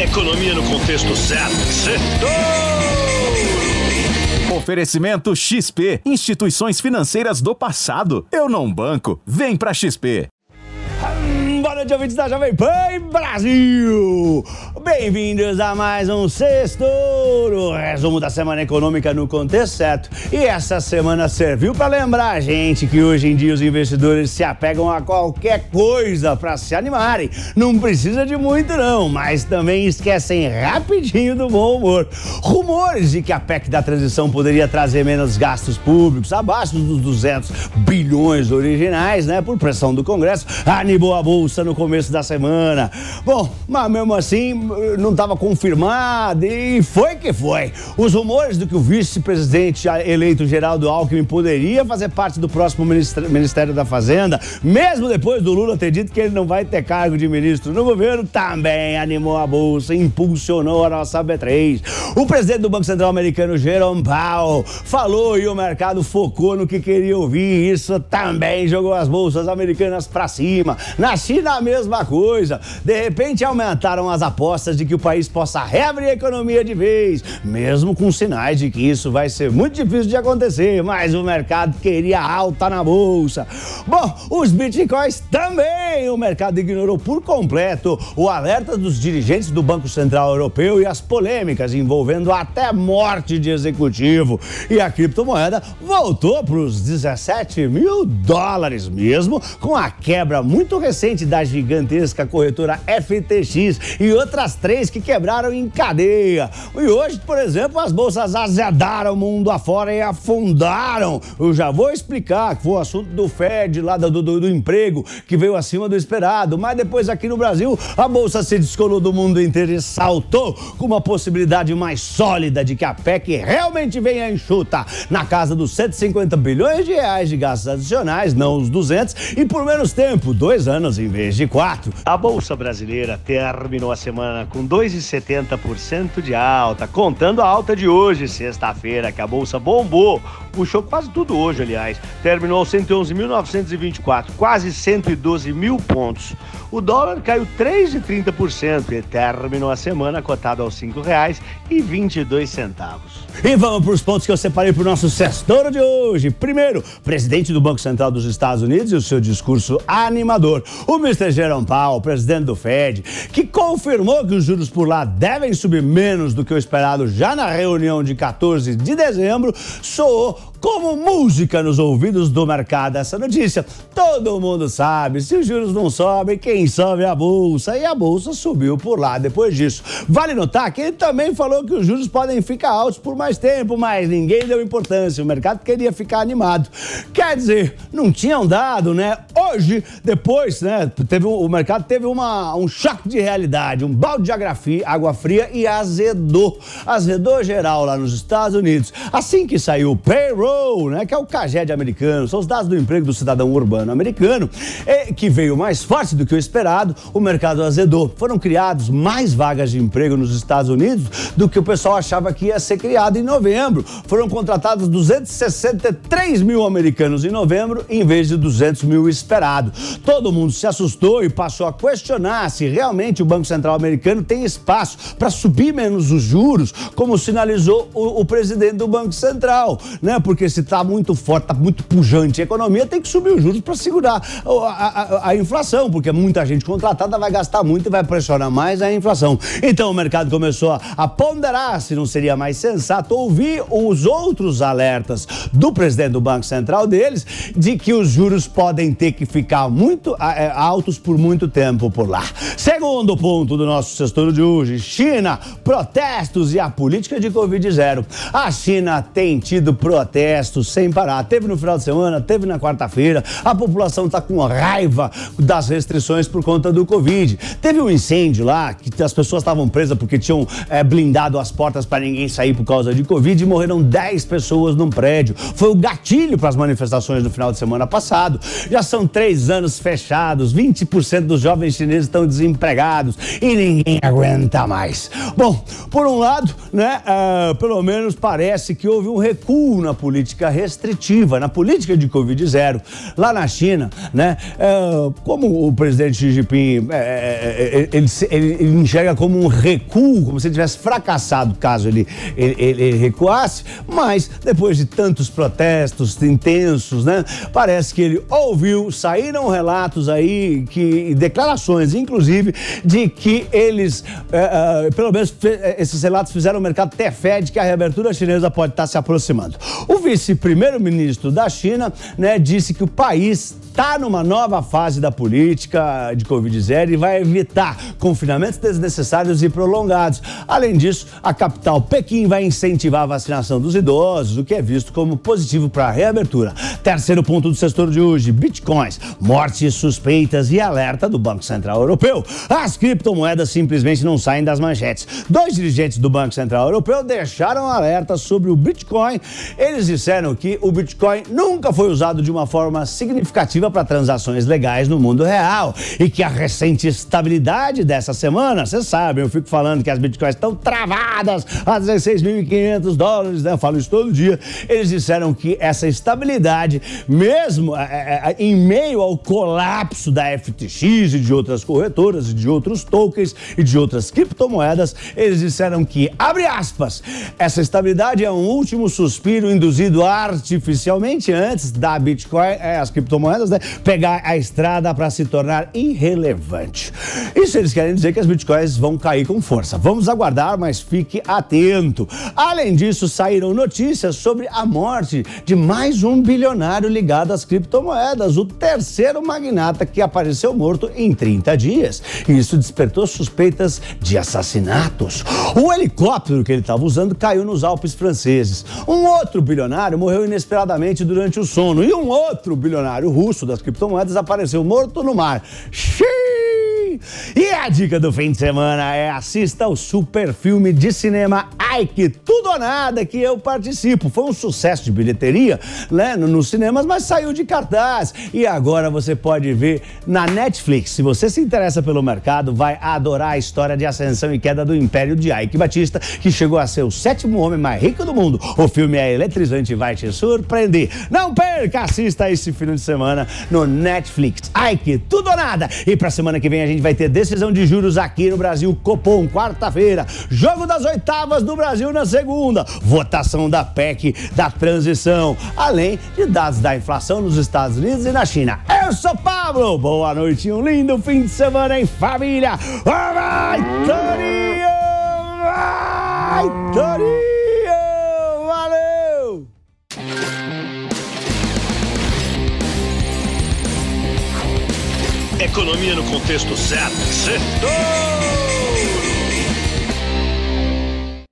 Economia no contexto certo. Oferecimento XP, instituições financeiras do passado. Eu não banco, vem pra XP. Boa noite, ouvintes da Jovem Pan Brasil! Bem-vindos a mais um Sextou, resumo da semana econômica no contexto certo. E essa semana serviu para lembrar a gente que hoje em dia os investidores se apegam a qualquer coisa para se animarem. Não precisa de muito não, mas também esquecem rapidinho do bom humor. Rumores de que a PEC da transição poderia trazer menos gastos públicos, abaixo dos 200 bilhões originais, né, por pressão do Congresso, animou a bolsa no começo da semana. Bom, mas mesmo assim não estava confirmado e foi que foi. Os rumores do que o vice-presidente eleito Geraldo Alckmin poderia fazer parte do próximo Ministério da Fazenda, mesmo depois do Lula ter dito que ele não vai ter cargo de ministro no governo, também animou a bolsa, impulsionou a nossa B3. O presidente do Banco Central americano, Jerome Powell, falou e o mercado focou no que queria ouvir. Isso também jogou as bolsas americanas para cima. Na China, a mesma coisa. De repente, aumentaram as apostas de que o país possa reabrir a economia de vez, mesmo com sinais de que isso vai ser muito difícil de acontecer, mas o mercado queria alta na bolsa. Bom, os bitcoins também. O mercado ignorou por completo o alerta dos dirigentes do Banco Central Europeu e as polêmicas envolvendo até morte de executivo. E a criptomoeda voltou para os 17 mil dólares mesmo, com a quebra muito recente da gigantesca corretora FTX e outras 3 que quebraram em cadeia. E hoje, por exemplo, as bolsas azedaram o mundo afora e afundaram. Eu já vou explicar que foi o assunto do Fed, lá do emprego, que veio acima do esperado. Mas depois aqui no Brasil, a bolsa se descolou do mundo inteiro e saltou com uma possibilidade mais sólida de que a PEC realmente venha enxuta na casa dos 150 bilhões de reais de gastos adicionais, não os 200, e por menos tempo, 2 anos em vez de 4. A Bolsa Brasileira terminou a semana com 2,70% de alta, contando a alta de hoje, sexta-feira, que a Bolsa bombou, puxou quase tudo hoje, aliás. Terminou aos 111.924, quase 112 mil pontos. O dólar caiu 3,30% e terminou a semana cotado aos R$ 5,22. E vamos para os pontos que eu separei para o nosso Sextou de hoje. Primeiro, presidente do Banco Central dos Estados Unidos e o seu discurso animador. O Mr. Jerome Powell, presidente do Fed, que confirmou que os juros por lá devem subir menos do que o esperado já na reunião de 14 de dezembro, soou como música nos ouvidos do mercado essa notícia. Todo mundo sabe, se os juros não sobem, quem sobe é a bolsa. E a bolsa subiu por lá depois disso. Vale notar que ele também falou que os juros podem ficar altos por mais tempo, mas ninguém deu importância. O mercado queria ficar animado. Quer dizer, não tinham dado, né? Hoje, depois, né, o mercado teve um choque de realidade, um balde de água fria e azedou. Azedou geral lá nos Estados Unidos. Assim que saiu o payroll, né, que é o CAGED americano, são os dados do emprego do cidadão urbano americano, que veio mais forte do que o esperado, o mercado azedou. Foram criados mais vagas de emprego nos Estados Unidos do que o pessoal achava que ia ser criado em novembro. Foram contratados 263 mil americanos em novembro, em vez de 200 mil esperado. Todo mundo se assustou e passou a questionar se realmente o Banco Central americano tem espaço para subir menos os juros, como sinalizou o presidente do Banco Central, né? Porque se está muito forte, está muito pujante a economia, tem que subir os juros para segurar a inflação, porque muita gente contratada vai gastar muito e vai pressionar mais a inflação. Então o mercado começou a ponderar se não seria mais sensato ouvir os outros alertas do presidente do Banco Central deles, de que os juros podem ter que ficar muito altos por muito tempo por lá. Segundo ponto do nosso Sextou de hoje, China, protestos e a política de Covid-0. A China tem tido protestos sem parar. Teve no final de semana, teve na quarta-feira. A população está com raiva das restrições por conta do Covid. Teve um incêndio lá, que as pessoas estavam presas porque tinham blindado as portas para ninguém sair por causa de Covid e morreram 10 pessoas num prédio. Foi o gatilho para as manifestações no final de semana passado. Já são 3 anos fechados, 20% dos jovens chineses estão desempregados e ninguém aguenta mais. Bom, por um lado, né, pelo menos parece que houve um recuo na política política restritiva, na política de Covid-0. Lá na China, né, como o presidente Xi Jinping, ele enxerga como um recuo, como se ele tivesse fracassado caso ele recuasse, mas depois de tantos protestos intensos, né, parece que ele ouviu, saíram relatos aí, declarações, inclusive, de que eles, pelo menos esses relatos fizeram o mercado ter fé de que a reabertura chinesa pode estar se aproximando. O vice-primeiro-ministro da China, né, disse que o país está numa nova fase da política de Covid-0 e vai evitar confinamentos desnecessários e prolongados. Além disso, a capital Pequim vai incentivar a vacinação dos idosos, o que é visto como positivo para a reabertura. Terceiro ponto do sextor de hoje, bitcoins, mortes suspeitas e alerta do Banco Central Europeu. As criptomoedas simplesmente não saem das manchetes. 2 dirigentes do Banco Central Europeu deixaram alerta sobre o Bitcoin. Eles disseram que o Bitcoin nunca foi usado de uma forma significativa para transações legais no mundo real e que a recente estabilidade dessa semana, vocês sabem, eu fico falando que as bitcoins estão travadas a $16.500, né? Eu falo isso todo dia. Eles disseram que essa estabilidade, mesmo em meio ao colapso da FTX e de outras corretoras e de outros tokens e de outras criptomoedas, eles disseram que, abre aspas, essa estabilidade é um último suspiro induzido artificialmente antes da Bitcoin, as criptomoedas, né, pegar a estrada para se tornar irrelevante. Isso eles querem dizer que as bitcoins vão cair com força. Vamos aguardar, mas fique atento. Além disso, saíram notícias sobre a morte de mais um bilionário ligado às criptomoedas, o terceiro magnata que apareceu morto em 30 dias. E isso despertou suspeitas de assassinatos. O helicóptero que ele estava usando caiu nos Alpes franceses. Um outro bilionário morreu inesperadamente durante o sono e um outro bilionário russo das criptomoedas apareceu morto no mar. Xiii! E a dica do fim de semana é: assista ao super filme de cinema Ai Que Tudo ou Nada, que eu participo. Foi um sucesso de bilheteria, né, nos cinemas, mas saiu de cartaz. E agora você pode ver na Netflix. Se você se interessa pelo mercado, vai adorar a história de ascensão e queda do império de Ike Batista, que chegou a ser o 7º homem mais rico do mundo. O filme é eletrizante e vai te surpreender. Não perca, assista esse fim de semana no Netflix. Ai Que Tudo ou Nada. E pra semana que vem a gente vai ter decisão de juros aqui no Brasil, Copom, quarta-feira. Jogo das oitavas do Brasil na segunda. Votação da PEC da transição. Além de dados da inflação nos Estados Unidos e na China. Eu sou Pablo. Boa noite e um lindo fim de semana em família. Vai, Torinho! Vai, Torinho! Valeu! Economia no contexto certo. Sextou!